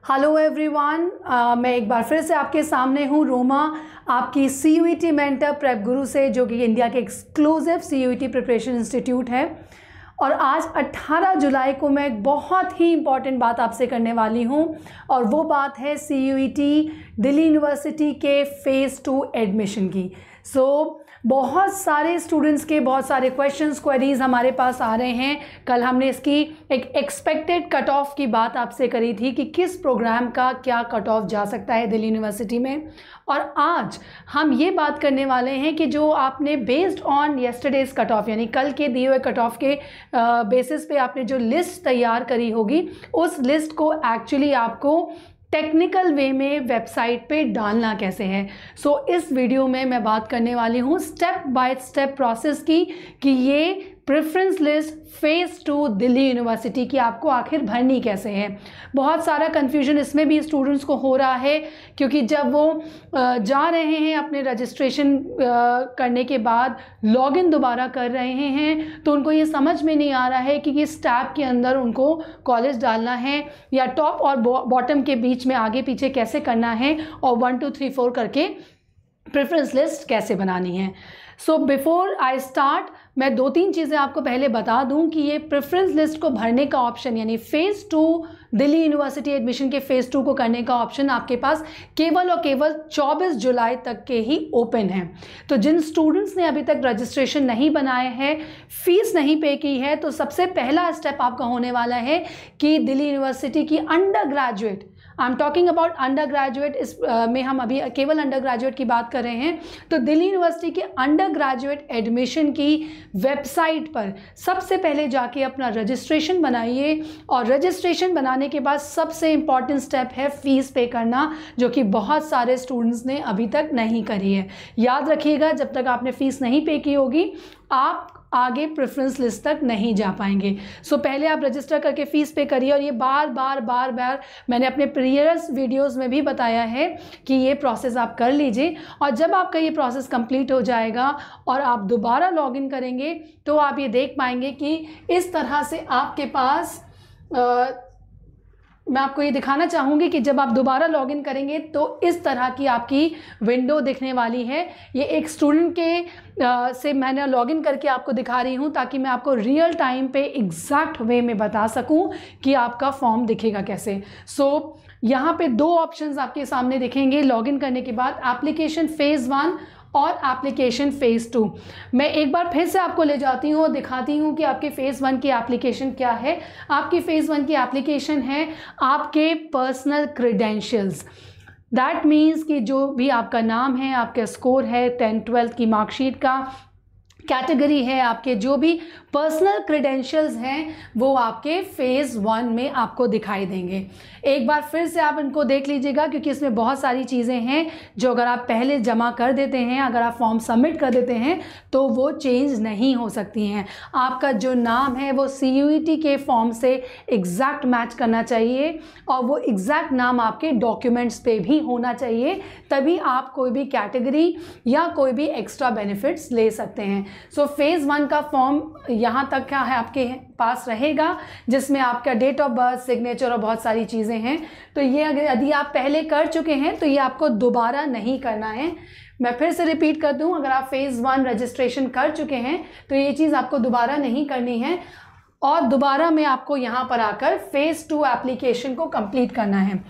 Hello everyone, मैं एक बार फिर से आपके सामने हूँ रोमा, आपकी CUET मेंटर प्रेप गुरु से, जो कि इंडिया के एक्सक्लूसिव CUET प्रिपरेशन इंस्टीट्यूट है। और आज 18 जुलाई को मैं एक बहुत ही इम्पॉर्टेंट बात आपसे करने वाली हूँ, और वो बात है CUET दिल्ली यूनिवर्सिटी के फ़ेज़ 2 एडमिशन की। बहुत सारे स्टूडेंट्स के बहुत सारे क्वेश्चंस क्वेरीज हमारे पास आ रहे हैं। कल हमने इसकी एक एक्सपेक्टेड कट ऑफ की बात आपसे करी थी कि किस प्रोग्राम का क्या कट ऑफ जा सकता है दिल्ली यूनिवर्सिटी में, और आज हम ये बात करने वाले हैं कि जो आपने based on yesterday's cut off, यानी कल के दिए हुए कट ऑफ के बेसिस पे आपने जो लिस्ट तैयार करी होगी, उस लिस्ट को एक्चुअली आपको टेक्निकल वे में वेबसाइट पे डालना कैसे है। इस वीडियो में मैं बात करने वाली हूँ स्टेप बाय स्टेप प्रोसेस की, कि ये preference list phase 2 Delhi university की आपको आखिर भरनी कैसे है। बहुत सारा कन्फ्यूजन इसमें भी स्टूडेंट्स को हो रहा है, क्योंकि जब वो जा रहे हैं अपने रजिस्ट्रेशन करने के बाद लॉगिन दोबारा कर रहे हैं, तो उनको ये समझ में नहीं आ रहा है कि किस टैब के अंदर उनको कॉलेज डालना है, या टॉप और बॉटम के बीच में आगे पीछे कैसे करना है, और 1 2 3 4 करके प्रेफरेंस लिस्ट कैसे बनानी है। बिफोर आई स्टार्ट, मैं 2-3 चीज़ें आपको पहले बता दूं कि ये प्रेफरेंस लिस्ट को भरने का ऑप्शन, यानी फ़ेज़ 2 दिल्ली यूनिवर्सिटी एडमिशन के फ़ेज़ 2 को करने का ऑप्शन आपके पास केवल और केवल 24 जुलाई तक के ही ओपन है। तो जिन स्टूडेंट्स ने अभी तक रजिस्ट्रेशन नहीं बनाए हैं, फ़ीस नहीं पे की है, तो सबसे पहला स्टेप आपका होने वाला है कि दिल्ली यूनिवर्सिटी की under graduate, I am talking about under graduate, इस में हम अभी केवल अंडर ग्रेजुएट की बात कर रहे हैं, तो दिल्ली यूनिवर्सिटी के अंडर ग्रेजुएट एडमिशन की वेबसाइट पर सबसे पहले जाके अपना रजिस्ट्रेशन बनाइए। और रजिस्ट्रेशन बनाने के बाद सबसे इम्पॉर्टेंट स्टेप है फ़ीस पे करना, जो कि बहुत सारे स्टूडेंट्स ने अभी तक नहीं करी है। याद रखिएगा, जब तक आपने फ़ीस नहीं पे की होगी, आप आगे प्रेफरेंस लिस्ट तक नहीं जा पाएंगे। पहले आप रजिस्टर करके फ़ीस पे करिए, और ये बार बार मैंने अपने प्रीवियस वीडियोस में भी बताया है कि ये प्रोसेस आप कर लीजिए। और जब आपका ये प्रोसेस कंप्लीट हो जाएगा और आप दोबारा लॉगिन करेंगे, तो आप ये देख पाएंगे कि इस तरह से आपके पास मैं आपको ये दिखाना चाहूँगी कि जब आप दोबारा लॉगिन करेंगे तो इस तरह की आपकी विंडो दिखने वाली है। ये एक स्टूडेंट के से मैंने लॉगिन करके आपको दिखा रही हूँ, ताकि मैं आपको रियल टाइम पे एग्जैक्ट वे में बता सकूँ कि आपका फॉर्म दिखेगा कैसे। यहाँ पे 2 ऑप्शंस आपके सामने दिखेंगे लॉगिन करने के बाद, एप्लीकेशन फ़ेज़ 1 और एप्लीकेशन फ़ेज़ 2। मैं एक बार फिर से आपको ले जाती हूँ और दिखाती हूँ कि आपके फ़ेज़ 1 की एप्लीकेशन क्या है। आपकी फ़ेज़ 1 की एप्लीकेशन है आपके पर्सनल क्रेडेंशियल्स। दैट मीन्स कि जो भी आपका नाम है, आपका स्कोर है 10th-12th की मार्कशीट का, कैटेगरी है, आपके जो भी पर्सनल क्रेडेंशियल्स हैं, वो आपके फ़ेज़ 1 में आपको दिखाई देंगे। एक बार फिर से आप इनको देख लीजिएगा, क्योंकि इसमें बहुत सारी चीज़ें हैं जो अगर आप पहले जमा कर देते हैं, अगर आप फॉर्म सबमिट कर देते हैं, तो वो चेंज नहीं हो सकती हैं। आपका जो नाम है वो CUET के फॉर्म से एग्जैक्ट मैच करना चाहिए, और वो एग्जैक्ट नाम आपके डॉक्यूमेंट्स पे भी होना चाहिए, तभी आप कोई भी कैटेगरी या कोई भी एक्स्ट्रा बेनिफिट्स ले सकते हैं। फ़ेज़ 1 का फॉर्म यहाँ तक क्या है आपके पास रहेगा, जिसमें आपका डेट ऑफ बर्थ, सिग्नेचर और बहुत सारी चीज़ें हैं। तो ये अगर यदि आप पहले कर चुके हैं, तो ये आपको दोबारा नहीं करना है। मैं फिर से रिपीट कर दूं, अगर आप फ़ेज़ 1 रजिस्ट्रेशन कर चुके हैं, तो ये चीज़ आपको दोबारा नहीं करनी है, और दोबारा में आपको यहाँ पर आकर फ़ेज़ 2 एप्लीकेशन को कंप्लीट करना है।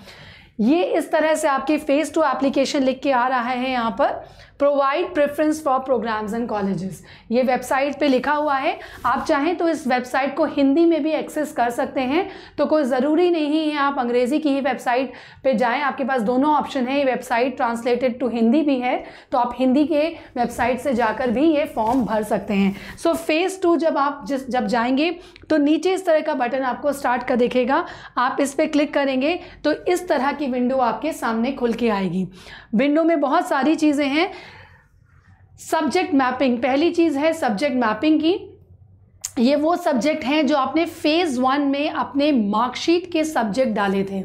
ये इस तरह से आपकी फ़ेज़ 2 एप्लीकेशन लिख के आ रहा है यहाँ पर, provide preference for programs and colleges. ये वेबसाइट पे लिखा हुआ है। आप चाहें तो इस वेबसाइट को हिंदी में भी एक्सेस कर सकते हैं, तो कोई ज़रूरी नहीं है आप अंग्रेज़ी की ही वेबसाइट पे जाएं। आपके पास दोनों ऑप्शन है, ये वेबसाइट ट्रांसलेटेड टू हिंदी भी है, तो आप हिंदी के वेबसाइट से जाकर भी ये फॉर्म भर सकते हैं। फ़ेज़ 2 जब जाएंगे, तो नीचे इस तरह का बटन आपको स्टार्ट का दिखेगा। आप इस पर क्लिक करेंगे तो इस तरह की विंडो आपके सामने खुल के आएगी। विंडो में बहुत सारी चीज़ें हैं। सब्जेक्ट मैपिंग पहली चीज़ है, सब्जेक्ट मैपिंग की। ये वो सब्जेक्ट हैं जो आपने फ़ेज़ 1 में अपने मार्कशीट के सब्जेक्ट डाले थे।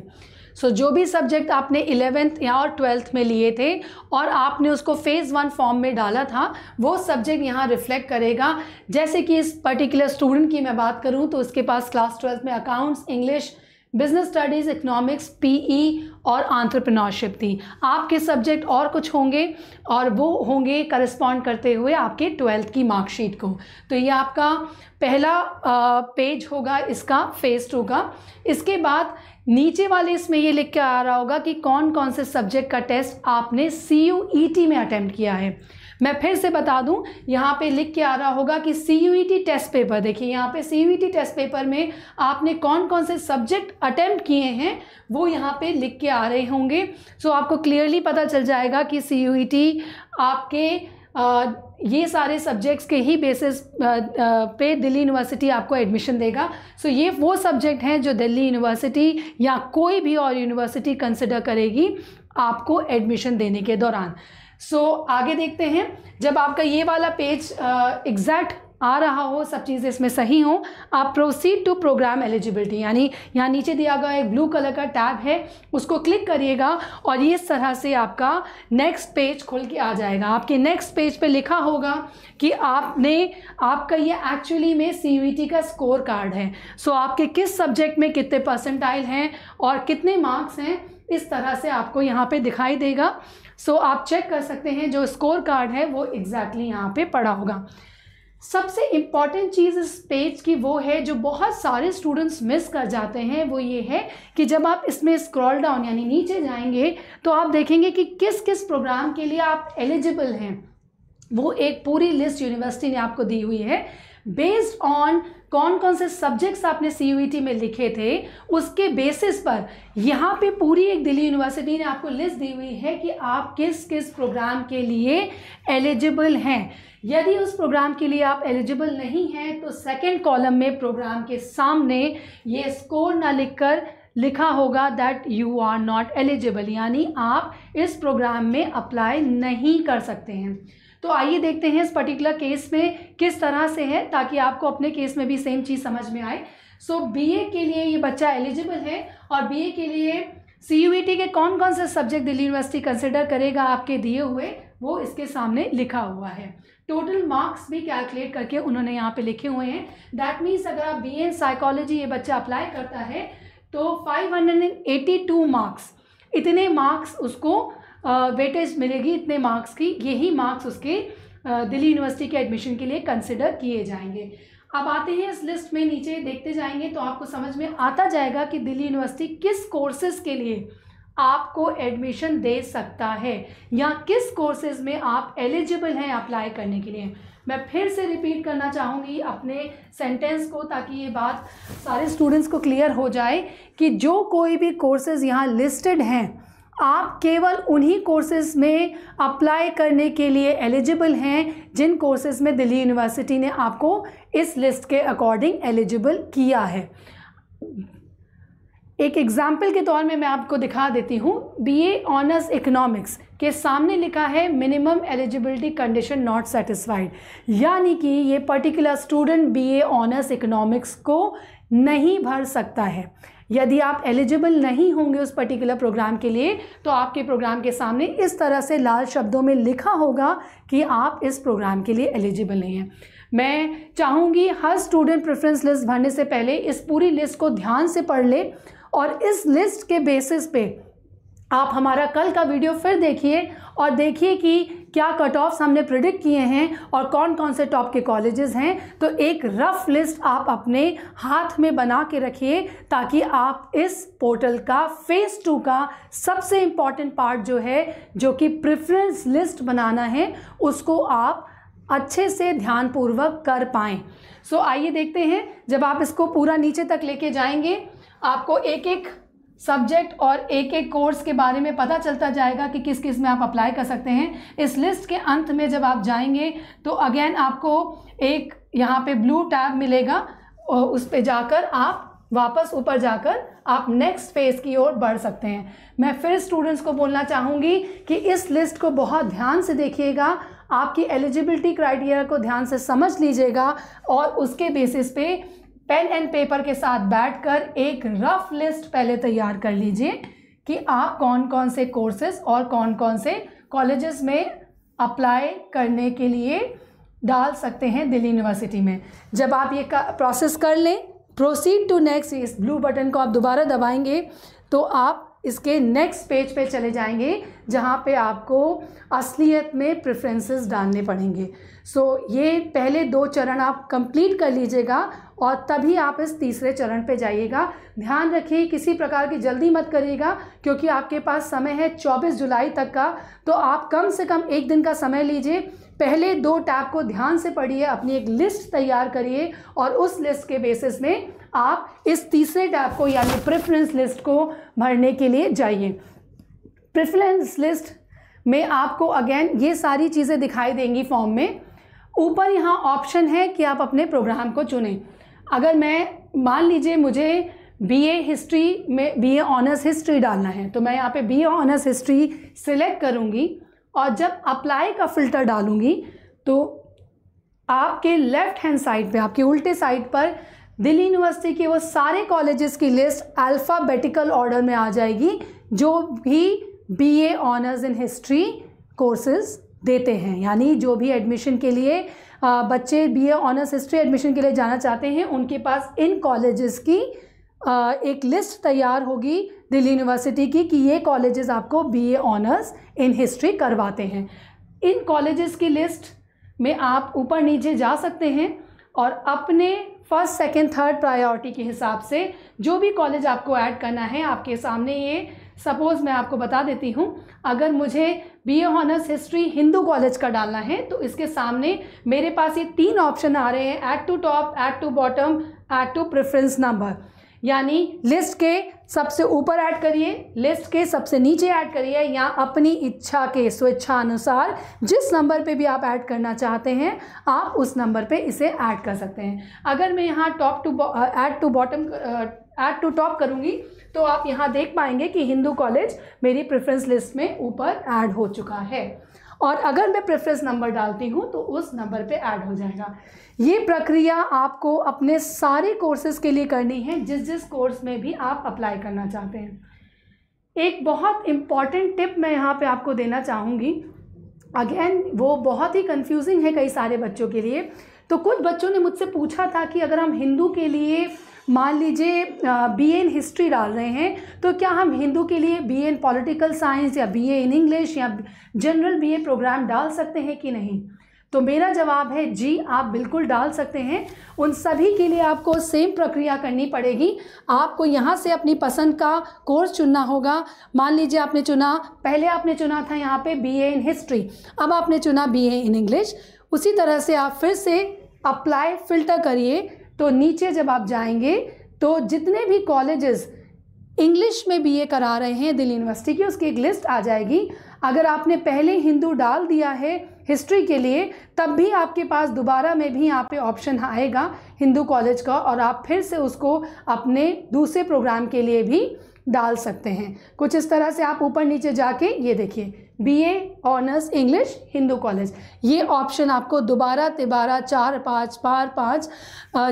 जो भी सब्जेक्ट आपने 11th या और 12th में लिए थे और आपने उसको फ़ेज़ 1 फॉर्म में डाला था, वो सब्जेक्ट यहाँ रिफ्लेक्ट करेगा। जैसे कि इस पर्टिकुलर स्टूडेंट की मैं बात करूँ तो उसके पास क्लास 12th में accounts, English, business studies, economics, PE और एंटरप्रेन्योरशिप थी। आपके सब्जेक्ट और कुछ होंगे और वो होंगे करस्पॉन्ड करते हुए आपके 12th की मार्कशीट को। तो ये आपका पहला पेज होगा इसका फेज 2 का। इसके बाद नीचे वाले इसमें ये लिख के आ रहा होगा कि कौन कौन से सब्जेक्ट का टेस्ट आपने CUET में अटेम्प्ट किया है। मैं फिर से बता दूं, यहाँ पे लिख के आ रहा होगा कि CUET टेस्ट पेपर, देखिए यहाँ पे CUET टेस्ट पेपर में आपने कौन कौन से सब्जेक्ट अटेम्प्ट किए हैं वो यहाँ पे लिख के आ रहे होंगे। सो आपको क्लियरली पता चल जाएगा कि CUET आपके ये सारे सब्जेक्ट्स के ही बेसिस पे दिल्ली यूनिवर्सिटी आपको एडमिशन देगा। सो ये वो सब्जेक्ट हैं जो दिल्ली यूनिवर्सिटी या कोई भी और यूनिवर्सिटी कंसिडर करेगी आपको एडमिशन देने के दौरान। सो आगे देखते हैं, जब आपका ये वाला पेज एग्जैक्ट आ रहा हो, सब चीज़ें इसमें सही हो, आप प्रोसीड टू प्रोग्राम एलिजिबिलिटी, यानी यहाँ नीचे दिया गया एक ब्लू कलर का टैब है, उसको क्लिक करिएगा और ये इस तरह से आपका नेक्स्ट पेज खुल के आ जाएगा। आपके नेक्स्ट पेज पे लिखा होगा कि आपका ये एक्चुअली में CUET का स्कोर कार्ड है। सो आपके किस सब्जेक्ट में कितने परसेंटाइल हैं और कितने मार्क्स हैं, इस तरह से आपको यहाँ पे दिखाई देगा। सो आप चेक कर सकते हैं जो स्कोर कार्ड है वो एग्जैक्टली यहाँ पे पड़ा होगा। सबसे इम्पॉर्टेंट चीज़ इस पेज की वो है जो बहुत सारे स्टूडेंट्स मिस कर जाते हैं, वो ये है कि जब आप इसमें स्क्रॉल डाउन यानी नीचे जाएंगे तो आप देखेंगे कि किस किस प्रोग्राम के लिए आप एलिजिबल हैं। वो एक पूरी लिस्ट यूनिवर्सिटी ने आपको दी हुई है बेस्ड ऑन कौन कौन से सब्जेक्ट्स आपने CUET में लिखे थे, उसके बेसिस पर यहाँ पे पूरी एक दिल्ली यूनिवर्सिटी ने आपको लिस्ट दी हुई है कि आप किस किस प्रोग्राम के लिए एलिजिबल हैं। यदि उस प्रोग्राम के लिए आप एलिजिबल नहीं हैं तो सेकंड कॉलम में प्रोग्राम के सामने ये स्कोर ना लिखकर लिखा होगा that you are not eligible, यानी आप इस प्रोग्राम में अप्लाई नहीं कर सकते हैं। तो आइए देखते हैं इस पर्टिकुलर केस में किस तरह से है, ताकि आपको अपने केस में भी सेम चीज़ समझ में आए। सो BA के लिए ये बच्चा एलिजिबल है और BA के लिए CUET के कौन कौन से सब्जेक्ट दिल्ली यूनिवर्सिटी कंसिडर करेगा आपके दिए हुए, वो इसके सामने लिखा हुआ है। टोटल मार्क्स भी कैलकुलेट करके उन्होंने यहाँ पे लिखे हुए हैं। दैट मीन्स अगर आप BA इन साइकोलॉजी ये बच्चा अप्लाई करता है तो 582 मार्क्स, इतने मार्क्स उसको वेटेज मिलेगी, इतने मार्क्स की, यही मार्क्स उसके दिल्ली यूनिवर्सिटी के एडमिशन के लिए कंसिडर किए जाएंगे। अब आते हैं इस लिस्ट में, नीचे देखते जाएंगे तो आपको समझ में आता जाएगा कि दिल्ली यूनिवर्सिटी किस कोर्सेज के लिए आपको एडमिशन दे सकता है या किस कोर्सेज में आप एलिजिबल हैं अप्लाई करने के लिए। मैं फिर से रिपीट करना चाहूँगी अपने सेंटेंस को, ताकि ये बात सारे स्टूडेंट्स को क्लियर हो जाए कि जो कोई भी कोर्सेज यहाँ लिस्टेड हैं, आप केवल उन्हीं कोर्सेज में अप्लाई करने के लिए एलिजिबल हैं जिन कोर्सेज में दिल्ली यूनिवर्सिटी ने आपको इस लिस्ट के अकॉर्डिंग एलिजिबल किया है। एक एग्जाम्पल के तौर में मैं आपको दिखा देती हूँ। BA ऑनर्स इकोनॉमिक्स के सामने लिखा है minimum eligibility condition not satisfied, यानी कि ये particular student BA honours economics को नहीं भर सकता है। यदि आप एलिजिबल नहीं होंगे उस पर्टिकुलर प्रोग्राम के लिए तो आपके प्रोग्राम के सामने इस तरह से लाल शब्दों में लिखा होगा कि आप इस प्रोग्राम के लिए एलिजिबल नहीं हैं। मैं चाहूँगी हर स्टूडेंट प्रेफरेंस लिस्ट भरने से पहले इस पूरी लिस्ट को ध्यान से पढ़ ले और इस लिस्ट के बेसिस पे आप हमारा कल का वीडियो फिर देखिए और देखिए कि क्या कट ऑफ्स हमने प्रिडिक्ट किए हैं और कौन कौन से टॉप के कॉलेजेस हैं। तो एक रफ लिस्ट आप अपने हाथ में बना के रखिए ताकि आप इस पोर्टल का फेज़ 2 का सबसे इम्पॉर्टेंट पार्ट जो है, जो कि प्रेफरेंस लिस्ट बनाना है, उसको आप अच्छे से ध्यानपूर्वक कर पाएँ। सो आइए देखते हैं, जब आप इसको पूरा नीचे तक लेके जाएंगे आपको एक एक सब्जेक्ट और एक एक कोर्स के बारे में पता चलता जाएगा कि किस किस में आप अप्लाई कर सकते हैं। इस लिस्ट के अंत में जब आप जाएंगे तो अगेन आपको एक यहाँ पे ब्लू टैब मिलेगा और उस पे जाकर आप वापस ऊपर जाकर आप नेक्स्ट फेज़ की ओर बढ़ सकते हैं। मैं फिर स्टूडेंट्स को बोलना चाहूँगी कि इस लिस्ट को बहुत ध्यान से देखिएगा, आपकी एलिजिबिलिटी क्राइटेरिया को ध्यान से समझ लीजिएगा और उसके बेसिस पे पेन एंड पेपर के साथ बैठकर एक रफ लिस्ट पहले तैयार कर लीजिए कि आप कौन कौन से कोर्सेज और कौन कौन से कॉलेजेस में अप्लाई करने के लिए डाल सकते हैं दिल्ली यूनिवर्सिटी में। जब आप ये प्रोसेस कर लें प्रोसीड टू नेक्स्ट, इस ब्लू बटन को आप दोबारा दबाएंगे तो आप इसके नेक्स्ट पेज पे चले जाएंगे जहाँ पे आपको असलियत में प्रेफरेंसेस डालने पड़ेंगे। ये पहले 2 चरण आप कंप्लीट कर लीजिएगा और तभी आप इस तीसरे चरण पे जाइएगा। ध्यान रखिए किसी प्रकार की जल्दी मत करिएगा, क्योंकि आपके पास समय है 24 जुलाई तक का, तो आप कम से कम 1 दिन का समय लीजिए। पहले 2 टैब को ध्यान से पढ़िए, अपनी एक लिस्ट तैयार करिए और उस लिस्ट के बेसिस में आप इस तीसरे टैब को यानी प्रेफरेंस लिस्ट को भरने के लिए जाइए। प्रेफरेंस लिस्ट में आपको अगेन ये सारी चीज़ें दिखाई देंगी फॉर्म में। ऊपर यहाँ ऑप्शन है कि आप अपने प्रोग्राम को चुनें। अगर मैं मान लीजिए मुझे बीए हिस्ट्री में बीए ऑनर्स हिस्ट्री डालना है, तो मैं यहाँ पे बीए ऑनर्स हिस्ट्री सिलेक्ट करूँगी और जब अप्लाई का फ़िल्टर डालूँगी तो आपके लेफ़्ट हैंड साइड पे, आपके उल्टे साइड पर दिल्ली यूनिवर्सिटी के वो सारे कॉलेजेस की लिस्ट अल्फ़ाबेटिकल ऑर्डर में आ जाएगी जो भी BA honours in history courses देते हैं। यानी जो भी एडमिशन के लिए बच्चे बीए ऑनर्स हिस्ट्री एडमिशन के लिए जाना चाहते हैं, उनके पास इन कॉलेजेस की एक लिस्ट तैयार होगी दिल्ली यूनिवर्सिटी की कि ये कॉलेजेस आपको बीए ऑनर्स इन हिस्ट्री करवाते हैं। इन कॉलेजेस की लिस्ट में आप ऊपर नीचे जा सकते हैं और अपने फर्स्ट, सेकंड, थर्ड प्रायोरिटी के हिसाब से जो भी कॉलेज आपको ऐड करना है, आपके सामने ये सपोज़ मैं आपको बता देती हूँ। अगर मुझे BA honours history Hindu college का डालना है तो इसके सामने मेरे पास ये 3 ऑप्शन आ रहे हैं, add to top, add to bottom, add to preference number. यानी लिस्ट के सबसे ऊपर ऐड करिए, लिस्ट के सबसे नीचे ऐड करिए, या अपनी इच्छा के स्वेच्छा अनुसार जिस नंबर पे भी आप ऐड करना चाहते हैं आप उस नंबर पे इसे ऐड कर सकते हैं। अगर मैं यहाँ add to bottom add to top करूँगी तो आप यहाँ देख पाएंगे कि हिंदू कॉलेज मेरी प्रेफरेंस लिस्ट में ऊपर ऐड हो चुका है, और अगर मैं प्रेफरेंस नंबर डालती हूँ तो उस नंबर पे ऐड हो जाएगा। ये प्रक्रिया आपको अपने सारे कोर्सेज के लिए करनी है जिस जिस कोर्स में भी आप अप्लाई करना चाहते हैं। एक बहुत इम्पॉर्टेंट टिप मैं यहाँ पे आपको देना चाहूँगी, अगेन वो बहुत ही कंफ्यूजिंग है कई सारे बच्चों के लिए। तो कुछ बच्चों ने मुझसे पूछा था कि अगर हम हिंदू के लिए मान लीजिए बीए इन हिस्ट्री डाल रहे हैं तो क्या हम हिंदू के लिए बीए इन पॉलिटिकल साइंस या बीए इन इंग्लिश या जनरल बीए प्रोग्राम डाल सकते हैं कि नहीं। तो मेरा जवाब है जी, आप बिल्कुल डाल सकते हैं। उन सभी के लिए आपको सेम प्रक्रिया करनी पड़ेगी। आपको यहाँ से अपनी पसंद का कोर्स चुनना होगा। मान लीजिए आपने चुना, पहले आपने चुना था यहाँ पे बीए इन हिस्ट्री, अब आपने चुना बीए इन इंग्लिश। उसी तरह से आप फिर से अप्लाई फ़िल्टर करिए, तो नीचे जब आप जाएंगे तो जितने भी कॉलेजेस इंग्लिश में बीए करा रहे हैं दिल्ली यूनिवर्सिटी की, उसकी एक लिस्ट आ जाएगी। अगर आपने पहले हिंदू डाल दिया है हिस्ट्री के लिए, तब भी आपके पास दोबारा में भी यहाँ पे ऑप्शन आएगा हिंदू कॉलेज का, और आप फिर से उसको अपने दूसरे प्रोग्राम के लिए भी डाल सकते हैं। कुछ इस तरह से आप ऊपर नीचे जाके ये देखिए, BA honours English Hindu college, ये ऑप्शन आपको दोबारा तिबारा 4, 5 बार 5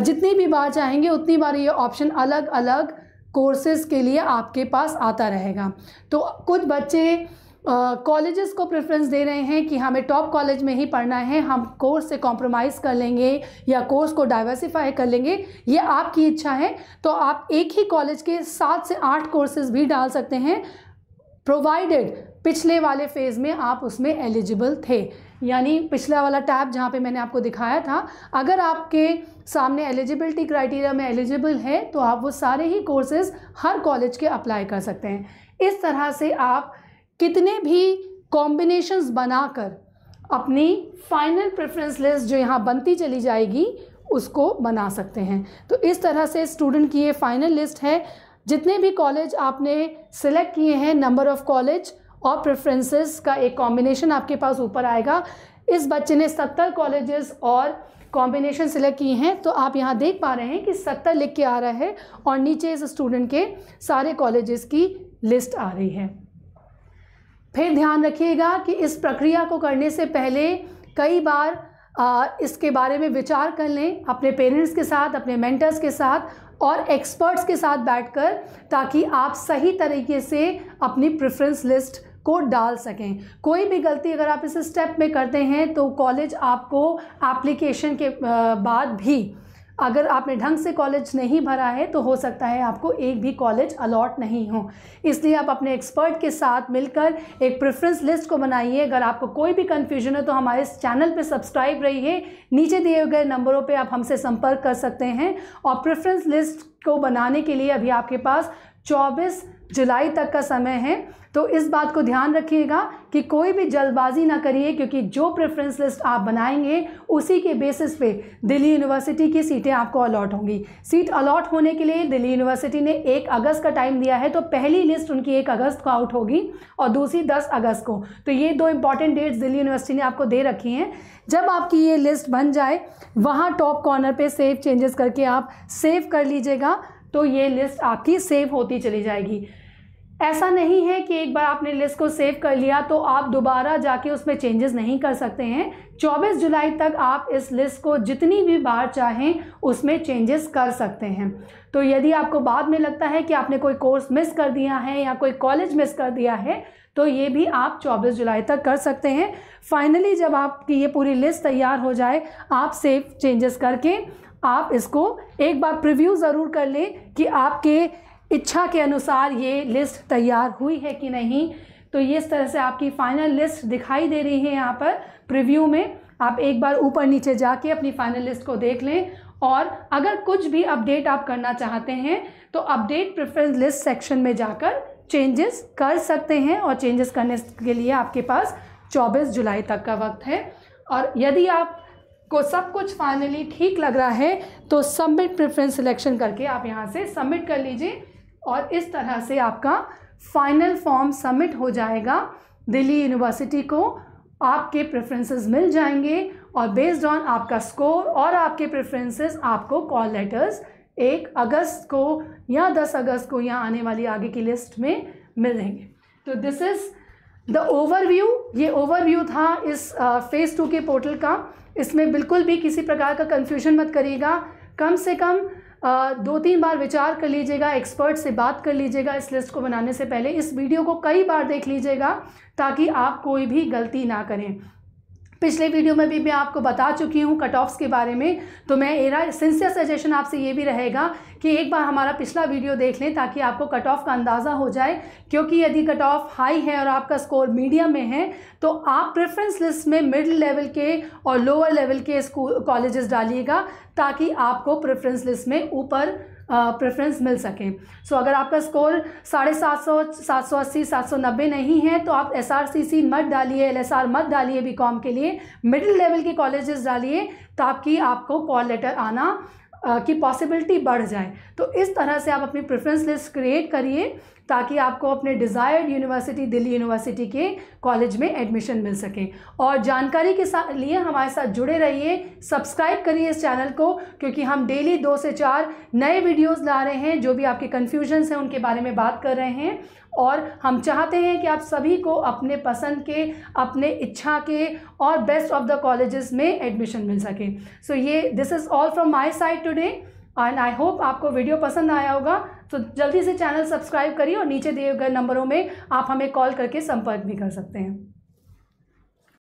जितनी भी बार चाहेंगे उतनी बार ये ऑप्शन अलग अलग कोर्सेज़ के लिए आपके पास आता रहेगा। तो कुछ बच्चे कॉलेजेस को प्रेफरेंस दे रहे हैं कि हमें टॉप कॉलेज में ही पढ़ना है, हम कोर्स से कॉम्प्रोमाइज़ कर लेंगे या कोर्स को डाइवर्सिफाई कर लेंगे, ये आपकी इच्छा है। तो आप एक ही कॉलेज के 7 से 8 कोर्सेज भी डाल सकते हैं, प्रोवाइडेड पिछले वाले फेज़ में आप उसमें एलिजिबल थे। यानी पिछला वाला टैब जहाँ पे मैंने आपको दिखाया था, अगर आपके सामने एलिजिबिलिटी क्राइटेरिया में एलिजिबल है तो आप वो सारे ही कोर्सेज हर कॉलेज के अप्लाई कर सकते हैं। इस तरह से आप कितने भी कॉम्बिनेशंस बनाकर अपनी फाइनल प्रेफरेंस लिस्ट जो यहाँ बनती चली जाएगी उसको बना सकते हैं। तो इस तरह से स्टूडेंट की ये फाइनल लिस्ट है। जितने भी कॉलेज आपने सिलेक्ट किए हैं, नंबर ऑफ़ कॉलेज और प्रेफरेंसेस का एक कॉम्बिनेशन आपके पास ऊपर आएगा। इस बच्चे ने 70 कॉलेजेस और कॉम्बिनेशन सिलेक्ट किए हैं, तो आप यहाँ देख पा रहे हैं कि 70 लिख के आ रहा है और नीचे इस स्टूडेंट के सारे कॉलेजेस की लिस्ट आ रही है। फिर ध्यान रखिएगा कि इस प्रक्रिया को करने से पहले कई बार इसके बारे में विचार कर लें अपने पेरेंट्स के साथ, अपने मेंटर्स के साथ और एक्सपर्ट्स के साथ बैठकर, ताकि आप सही तरीके से अपनी प्रेफरेंस लिस्ट को डाल सकें। कोई भी गलती अगर आप इस स्टेप में करते हैं तो कॉलेज आपको एप्लीकेशन के बाद भी अगर आपने ढंग से कॉलेज नहीं भरा है तो हो सकता है आपको एक भी कॉलेज अलॉट नहीं हो। इसलिए आप अपने एक्सपर्ट के साथ मिलकर एक प्रेफरेंस लिस्ट को बनाइए। अगर आपको कोई भी कन्फ्यूजन है तो हमारे इस चैनल पे सब्सक्राइब रहिए, नीचे दिए गए नंबरों पे आप हमसे संपर्क कर सकते हैं। और प्रेफरेंस लिस्ट को बनाने के लिए अभी आपके पास 24 जुलाई तक का समय है, तो इस बात को ध्यान रखिएगा कि कोई भी जल्दबाजी ना करिए, क्योंकि जो प्रेफरेंस लिस्ट आप बनाएंगे उसी के बेसिस पे दिल्ली यूनिवर्सिटी की सीटें आपको अलॉट होंगी। सीट अलॉट होने के लिए दिल्ली यूनिवर्सिटी ने 1 अगस्त का टाइम दिया है, तो पहली लिस्ट उनकी 1 अगस्त को आउट होगी और दूसरी 10 अगस्त को। तो ये 2 इंपॉर्टेंट डेट्स दिल्ली यूनिवर्सिटी ने आपको दे रखी हैं। जब आपकी ये लिस्ट बन जाए, वहाँ टॉप कॉर्नर पर सेव चेंजेस करके आप सेव कर लीजिएगा, तो ये लिस्ट आपकी सेव होती चली जाएगी। ऐसा नहीं है कि एक बार आपने लिस्ट को सेव कर लिया तो आप दोबारा जाके उसमें चेंजेस नहीं कर सकते हैं। 24 जुलाई तक आप इस लिस्ट को जितनी भी बार चाहें उसमें चेंजेस कर सकते हैं। तो यदि आपको बाद में लगता है कि आपने कोई कोर्स मिस कर दिया है या कोई कॉलेज मिस कर दिया है, तो ये भी आप 24 जुलाई तक कर सकते हैं। फाइनली जब आपकी ये पूरी लिस्ट तैयार हो जाए, आप सेव चेंजेस करके आप इसको एक बार प्रीव्यू ज़रूर कर लें कि आपके इच्छा के अनुसार ये लिस्ट तैयार हुई है कि नहीं। तो ये इस तरह से आपकी फाइनल लिस्ट दिखाई दे रही है यहाँ पर प्रीव्यू में। आप एक बार ऊपर नीचे जाके अपनी फाइनल लिस्ट को देख लें, और अगर कुछ भी अपडेट आप करना चाहते हैं तो अपडेट प्रेफरेंस लिस्ट सेक्शन में जाकर चेंजेस कर सकते हैं, और चेंजेस करने के लिए आपके पास 24 जुलाई तक का वक्त है। और यदि आपको सब कुछ फाइनली ठीक लग रहा है तो सबमिट प्रेफरेंस सिलेक्शन करके आप यहाँ से सबमिट कर लीजिए, और इस तरह से आपका फाइनल फॉर्म सबमिट हो जाएगा। दिल्ली यूनिवर्सिटी को आपके प्रेफरेंसेस मिल जाएंगे, और बेस्ड ऑन आपका स्कोर और आपके प्रेफरेंसेस आपको कॉल लेटर्स 1 अगस्त को या 10 अगस्त को यहाँ आने वाली आगे की लिस्ट में मिलेंगे। तो दिस इज़ द ओवरव्यू। ये ओवरव्यू था इस फेज़ 2 के पोर्टल का। इसमें बिल्कुल भी किसी प्रकार का कन्फ्यूजन मत करिएगा। कम से कम 2-3 बार विचार कर लीजिएगा, एक्सपर्ट से बात कर लीजिएगा इस लिस्ट को बनाने से पहले। इस वीडियो को कई बार देख लीजिएगा ताकि आप कोई भी गलती ना करें। पिछले वीडियो में भी मैं आपको बता चुकी हूँ कट ऑफ्स के बारे में, तो मेरा सिंसियर सजेशन आपसे ये भी रहेगा कि एक बार हमारा पिछला वीडियो देख लें ताकि आपको कट ऑफ का अंदाज़ा हो जाए। क्योंकि यदि कट ऑफ हाई है और आपका स्कोर मीडियम में है तो आप प्रेफरेंस लिस्ट में मिडिल लेवल के और लोअर लेवल के स्कूल कॉलेजेस डालिएगा ताकि आपको प्रेफरेंस लिस्ट में ऊपर प्रेफरेंस मिल सके। सो अगर आपका स्कोर 750, 780, 790 नहीं है तो आप SRCC मत डालिए, LSR मत डालिए बीकॉम के लिए, मिडिल लेवल के कॉलेजेस डालिए ताकि आपको कॉल लेटर आना की पॉसिबिलिटी बढ़ जाए। तो इस तरह से आप अपनी प्रेफरेंस लिस्ट क्रिएट करिए ताकि आपको अपने डिज़ायर्ड यूनिवर्सिटी दिल्ली यूनिवर्सिटी के कॉलेज में एडमिशन मिल सके। और जानकारी के साथ लिए हमारे साथ जुड़े रहिए, सब्सक्राइब करिए इस चैनल को, क्योंकि हम डेली 2 से 4 नए वीडियोस ला रहे हैं। जो भी आपके कन्फ्यूजन्स हैं उनके बारे में बात कर रहे हैं, और हम चाहते हैं कि आप सभी को अपने पसंद के, अपने इच्छा के और बेस्ट ऑफ द कॉलेजेस में एडमिशन मिल सके। सो ये this is all from my side today, and I hope आपको वीडियो पसंद आया होगा। तो जल्दी से चैनल सब्सक्राइब करिए, और नीचे दिए गए नंबरों में आप हमें कॉल करके संपर्क भी कर सकते हैं।